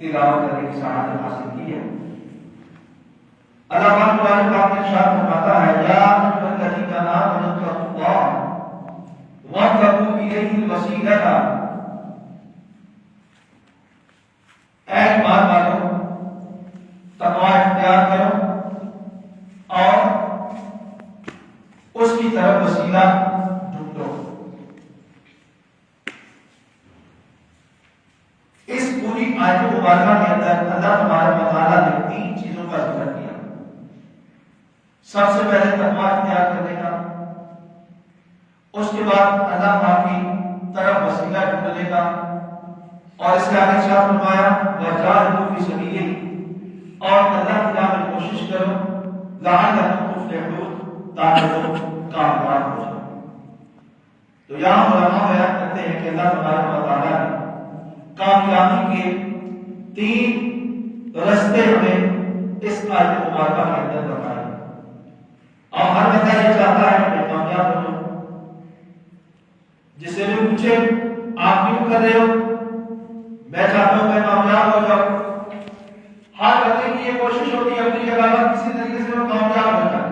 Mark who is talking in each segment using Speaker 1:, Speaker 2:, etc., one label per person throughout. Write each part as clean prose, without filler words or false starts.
Speaker 1: تلاوت کرنے کی سعادت حاصل کی ہے۔ اللہ پاک قرآن پاک میں ارشاد فرماتا ہے یا ایھا الذین آمنوا اتقوا اللہ وابتغوا الیہ الوسیلۃ، اے ایمان والو تقوی اختیار کرو اور اس کی طرف وسیلہ ڈھونڈو۔ اس پوری آیت مبارکہ کے اندر اللہ تبارک و تعالیٰ نے 3 چیزوں کا ذکر کیا۔ سب سے پہلے تقوی اختیار کرنے کا، اس کے بعد اللہ پاک کی طرف وسیلہ ڈھونڈنے کا، اور اس کے آگے ارشاد فرمایا وجاہدوا فی سبیلہ، اور اللہ کی راہ میں کوشش کرو لعلکم تفلحون، تاکہ تم کامیاب ہو جاؤ۔ تو یہاں علماء بیان کرتے ہیں کہ اللہ تبارک و تعالیٰ نے کامیابی کے 3 راستے ہمیں اس آیت مبارکہ کے اندر بتائے، اور ہر بندہ یہ چاہتا ہے کہ کامیاب ہو جاؤ۔ جس سے بھی پوچھے آپ کیوں کر رہے ہو، میں چاہتا ہوں میں کامیاب ہو جاؤں۔ ہر بندے کی یہ کوشش ہوتی ہے اپنی جگہ پر کسی طریقے سے وہ کامیاب ہو جائے۔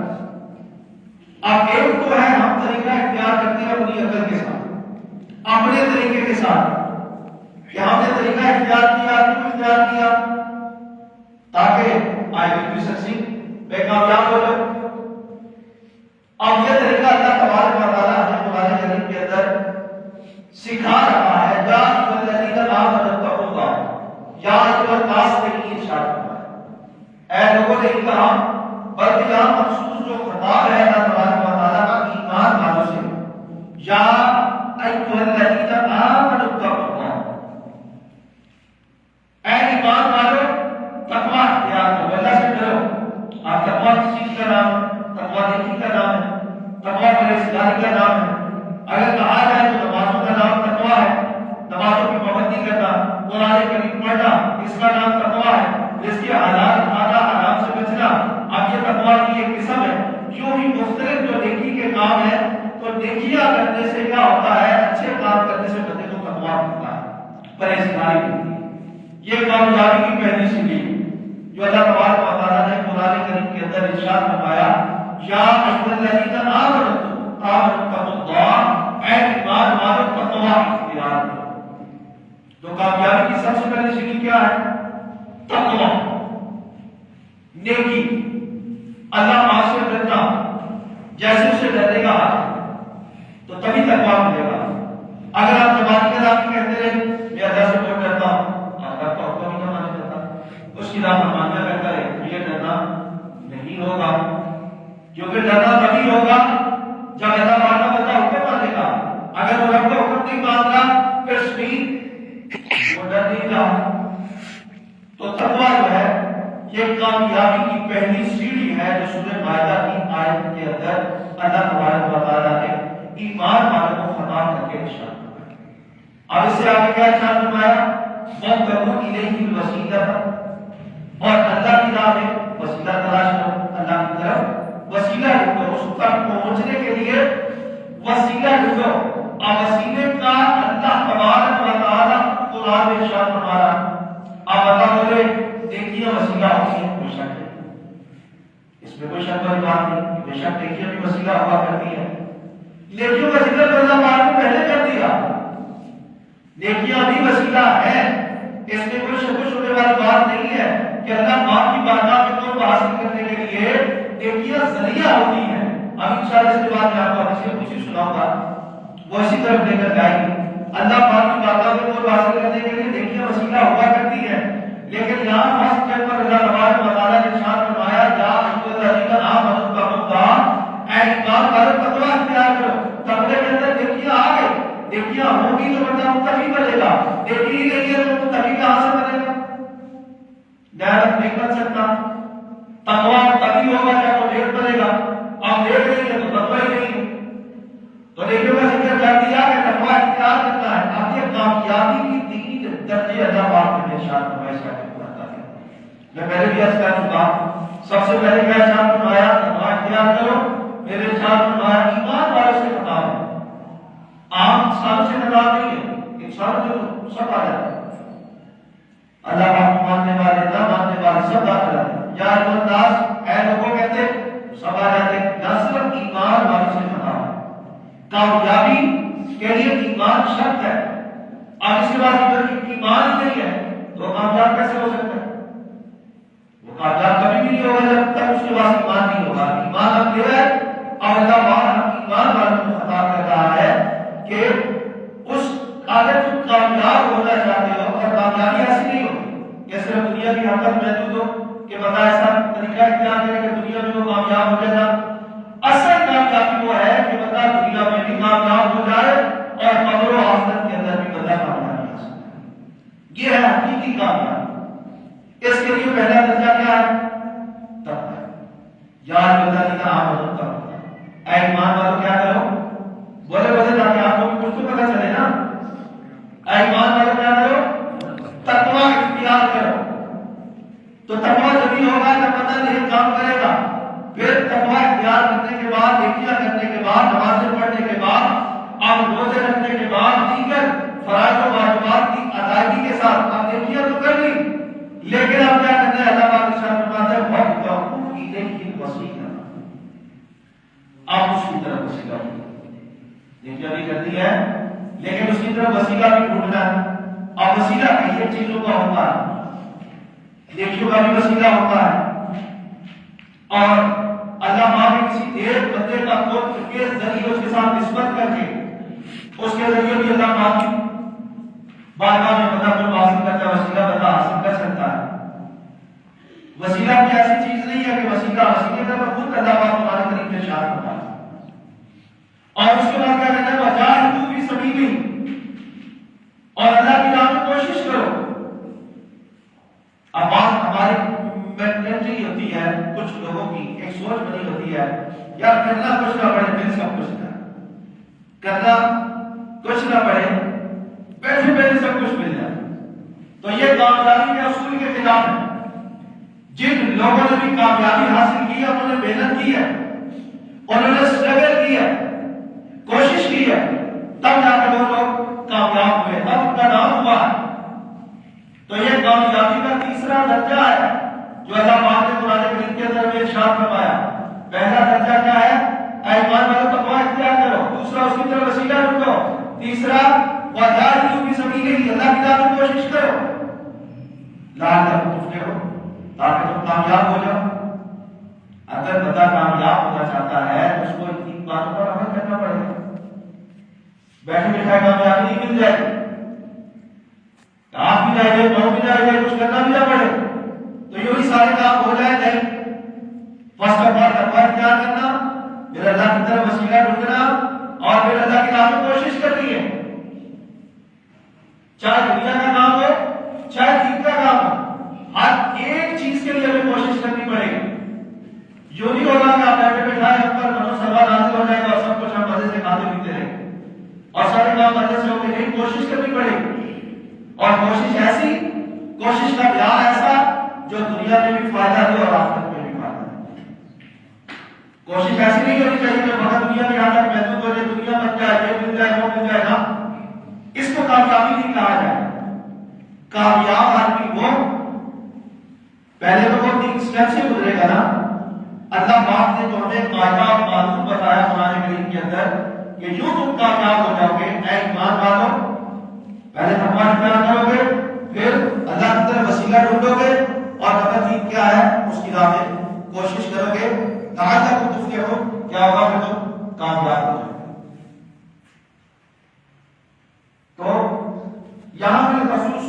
Speaker 1: اب ایک تو ہے ہم طریقہ اختیار کرتے ہیں اپنی عقل کے ساتھ، اپنے طریقے کے ساتھ، کہ ہم نے طریقہ اختیار کیا، کیوں اختیار کیا؟ تاکہ آئی ول بی سکسیڈ، میں کامیاب ہو جاؤں۔ اب یہ طریقہ اللہ تبارک و تعالیٰ ہمیں قرآن کریم کے اندر سکھا رہا ہے۔ یا ایھا الذین آمنوا اتقوا اللہ، یا ایھا الناس کے لیے ارشاد فرمایا، اے لوگوں نے کہا بلکہ مخصوص جو خطاب ہے اللہ تبارک و تعالیٰ کا ایمان والوں سے، یا ایھا الذین آمنوا اتقوا اللہ، اے ایمان والو تقوی اختیار کرو، اللہ سے ڈرو۔ آپ تقوی کس چیز کا نام ہے؟ تقوی نیکی کا نام ہے، تقوی پرہیزگاری کا نام ہے۔ اگر کہا جائے تو نمازوں کا نام تقوی ہے، نمازوں کی پابندی کرنا، قرآن کریم پڑھنا، اس کا نام تقوی ہے۔ جس کے حلال کھانا، حرام سے بچنا، اب یہ تقوی کی ایک قسم ہے۔ کیوں ہی مختلف جو نیکی کے کام ہیں، تو نیکیاں کرنے سے کیا ہوتا ہے؟ اچھے کام کرنے سے بندے کو تقوی ملتا ہے، پرہیزگاری ملتی ہے۔ یہ کامیابی کی پہلی سیڑھی جو اللہ تبارک و تعالیٰ نے قرآن کریم کے اندر ارشاد فرمایا، یا ایھا الذین آمنوا اتقوا اللہ، اے ایمان والو تقوی اختیار کرو۔ تو کامیابی کی سب سے پہلی سیڑھی کیا ہے؟ تقوی، نیکی، اللہ پاک سے ڈرنا، جیسے اسے ڈرنے کا حق ہے تو تبھی تقوی ملے گا۔ اگر آپ زبان کے نام کہتے رہے میں اللہ سے بہت ڈرتا ہوں، آپ کا حکم ہی نہ مانا جاتا، اس کی نافرمانیاں کرتا ہے، یہ ڈرنا نہیں ہوگا، کیونکہ ڈرنا تبھی ہوگا جب اللہ پاک کا بندہ حکم مانے گا۔ اگر وہ رب کا حکم نہیں مان رہا پھر سپیڈ وہ ڈر نہیں رہا۔ تو تقوی جو ہے یہ کامیابی کی پہلی سیڑھی ہے جو سورہ مائدہ کی آیت کے اندر اللہ تبارک و تعالیٰ نے ایمان والوں کو خطاب کر کے ارشاد فرمایا۔ اب اس سے آگے کیا ارشاد فرمایا؟ وَابْتَغُوا إِلَيْهِ الْوَسِيلَةَ، اور اللہ کی راہ میں وسیلہ تلاش کرو، اللہ کی طرف وسیلہ ڈھونڈو، اس تک پہنچنے کے لیے وسیلہ ڈھونڈو۔ اب وسیلے کا اللہ تبارک و تعالیٰ قرآن میں ارشاد فرما رہا۔ اب اللہ بولے نیکیاں وسیلہ ہوتی ہیں، بے شک ہے، اس میں کوئی شک والی بات نہیں، بے شک نیکیاں بھی وسیلہ ہوا کرتی ہیں۔ نیکیوں کا ذکر تو اللہ پاک نے پہلے کر دیا، نیکیاں بھی وسیلہ ہے، اس میں کوئی شک و شبہ والی بات نہیں ہے کہ اللہ پاک کی بارگاہ میں قرب حاصل کرنے کے لیے نیکیاں ذریعہ ہوتی ہیں۔ اب انشاءاللہ اس کے بعد میں آپ کو حدیث کچھ سناؤں گا، وہ اسی طرف لے کر جائیں گے۔ اللہ پاک کی بارگاہ میں قرب حاصل کرنے کے لیے نیکیاں وسیلہ ہوا کرتی ہیں، لیکن یہاں فرسٹ جگہ پر اللہ تبارک و تعالیٰ نے ارشاد فرمایا یا ایھا الذین آمنوا اتقوا اللہ، اے ایمان والو تقوی اختیار کرو۔ تقوی کے اندر نیکیاں آ گئی، نیکیاں ہوگی تو بندہ متقی بنے گا، نیکی ہی نہیں ہے تو متقی کہاں سے بنے گا؟ نیک نہیں بن سکتا۔ تقوی تبھی ہوگا جب وہ نیک بنے گا، اب نیک نہیں ہے تو تقوی ہی نہیں ہے۔ تو نیکیوں کا ذکر کر دیا کہ تقوی اختیار کرنا ہے۔ اب یہ کامیابی کی 3 درجے اللہ پاک نے ارشاد فرمایا اس کا میں پہلے بھی عرض کر چکا، سب سے پہلے کیا ارشاد فرمایا؟ تقوی اختیار کرو۔ میرے ارشاد فرمایا ایمان والوں سے خطاب ہے، عام انسانوں سے خطاب نہیں ہے، انسان جو سب آ جاتا ہے۔ اللہ پاک یا الناس اے لوگوں کہتے سب آ جاتے، نہ صرف ایمان والوں سے خطاب ہے، کامیابی کے لیے ایمان شرط ہے، اور اس کے بعد اگر ایمان ہی نہیں ہے تو کامیاب کیسے ہو سکتا ہے؟ وہ کامیاب کبھی بھی نہیں ہوگا جب تک اس کے بعد ایمان نہیں ہوگا۔ ایمان اب یہ ہے، اور اللہ ایمان والوں کو خطاب کر رہا ہے کہ اس اگر تم کامیاب ہونا چاہتے ہو، اور کامیابی ایسی نہیں ہوگی کہ صرف دنیا کی حد تک محدود ہو کہ بتا ایسا طریقہ اختیار کرے کہ دنیا میں وہ کامیاب ہو جائے گا۔ اصل کامیابی وہ ہے کہ بندہ دنیا میں بھی کامیاب ہو جائے اور قبر و آخرت کے اندر بھی بندہ کامیابی حاصل کرے۔ یہ ہے حقیقی کامیابی۔ اس کے لیے پہلا درجہ کیا ہے؟ تقوی۔ یاد بندہ کا عام ہو تقوی۔ اے ایمان والوں کیا کرو؟ بولے بولے تاکہ آپ کو کچھ تو پتہ چلے نا۔ اے ایمان والوں کیا کرو؟ تقوی اختیار کرو۔ تو تقوی جبھی ہوگا جب بندہ نیک کام کرے گا، پھر تقوی اختیار کرنے کے بعد، نیکیاں کرنے کے بعد، نمازیں پڑھنے کے بعد، اور روزے رکھنے کے بعد، دیگر فرائض و واجبات کی ادائیگی کے ساتھ آپ نیکیاں تو کر لی، لیکن آپ کیا کرتے ہیں؟ اللہ پاک ارشاد فرماتا ہے وَابْتَغُوا إِلَيْهِ الْوَسِيلَةَ، آپ اس کی طرف وسیلہ نیکیاں بھی کرتی ہے لیکن اس کی طرف وسیلہ بھی ڈھونڈنا ہے۔ اور وسیلہ کئی چیزوں کا ہوتا ہے، نیکیوں کا بھی وسیلہ ہوتا ہے، اور اللہ ماں نے کسی ایک بندے کا قرب کے ذریعے اس کے ساتھ نسبت کر کے اس کے ذریعے بھی اللہ ماں کی بارگاہ میں بندہ کو حاصل کرتا ہے، وسیلہ بندہ حاصل کر سکتا ہے۔ وسیلہ بھی ایسی چیز نہیں ہے کہ وسیلے کا خود اللہ پاک قرآن کریم میں ارشاد ہوتا ہے۔ اور اس کے بعد کیا کہتا ہے وَجَاهِدُوا فِي سَبِيلِهِ، اور اللہ کی راہ میں کوشش کرو۔ اب بات ہماری مینٹلٹی ہوتی ہے، کچھ لوگوں کی ایک سوچ بنی ہوتی ہے یار کرنا کچھ نہ پڑے مل سب کچھ ہے، کرنا کچھ نہ پڑے بیٹھے بیٹھے سب کچھ مل جائے۔ تو یہ کامیابی کے اصول کے خلاف ہے۔ جن لوگوں نے بھی کامیابی حاصل کی ہے انہوں نے محنت کی ہے، انہوں نے اسٹرگل کی ہے، کوشش کی ہے، تب جا کر وہ لوگ کامیاب ہوئے، تب ان کا نام ہوا ہے۔ تو یہ کامیابی کا تیسرا درجہ ہے جو اللہ پاک نے قرآن کریم کے اندر میں ارشاد فرمایا۔ پہلا درجہ کیا ہے؟ اے ایمان والو تقوی اختیار کرو، دوسرا اس کی طرف وسیلہ ڈھونڈو، تیسرا وجاہدوا فی سبیلہ، اللہ کی راہ میں کوشش کرو لعلکم تفلحون، تاکہ تم کامیاب ہو جاؤ۔ اگر بندہ کامیاب ہونا چاہتا ہے تو اس کو ان باتوں پر عمل کرنا پڑے گا۔ بیٹھے بٹھائے کامیابی نہیں مل جائے گی، آپ بھی جائے گا بھی جائے گا، کچھ کرنا بھی نہ پڑے تو یوں ہی سارے کام ہو جائے نہیں۔ فرسٹ آف آل تقوی اختیار کرنا، پھر اللہ کی طرف وسیلہ ڈھونڈنا، اور پھر اللہ کی راہ میں کوشش کرنی ہے، چاہے دنیا کا کام ہو چاہے دین کا کام ہو، ہر ایک چیز کے لیے ہمیں کوشش کرنی پڑے گی۔ یوں نہیں ہوگا کہ آپ بیٹھے بٹھائے ہم پر منو سلوا نازل ہو جائے گا اور سب کچھ ہم مزے سے کھاتے پیتے رہیں گے اور سارے کام مزے سے ہوں گے، نہیں، کوشش کرنی پڑے گی۔ اور کوشش ایسی، کوشش کا معیار ایسا جو دنیا میں بھی فائدہ دے اور آخرت میں بھی فائدہ دے۔ کوشش ایسی نہیں ہونی چاہیے کہ فقط دنیا کی حالت محدود ہو جائے، دنیا بن جائے، یہ مل جائے، وہ مل جائے نا، اس کو کامیابی نہیں کہا جائے۔ کامیاب آدمی وہ پہلے تو وہ تین سٹیپ سے گزرے گا نا۔ اللہ پاک نے تو ہمیں قاعدہ اور قانون بتایا قرآن کریم کے اندر کہ یوں تم کامیاب ہو جاؤ گے۔ اے ایمان والو پہلے تقوی اختیار کرو گے، پھر اللہ کی طرف وسیلہ ڈھونڈو گے، اور نمبر 3 کیا ہے؟ اس کی راہ میں کوشش کرو گے، لعلکم تفلحون، کیا ہوگا؟ پھر تم کامیاب ہو جاؤ گے۔ تو یہاں پہ خصوص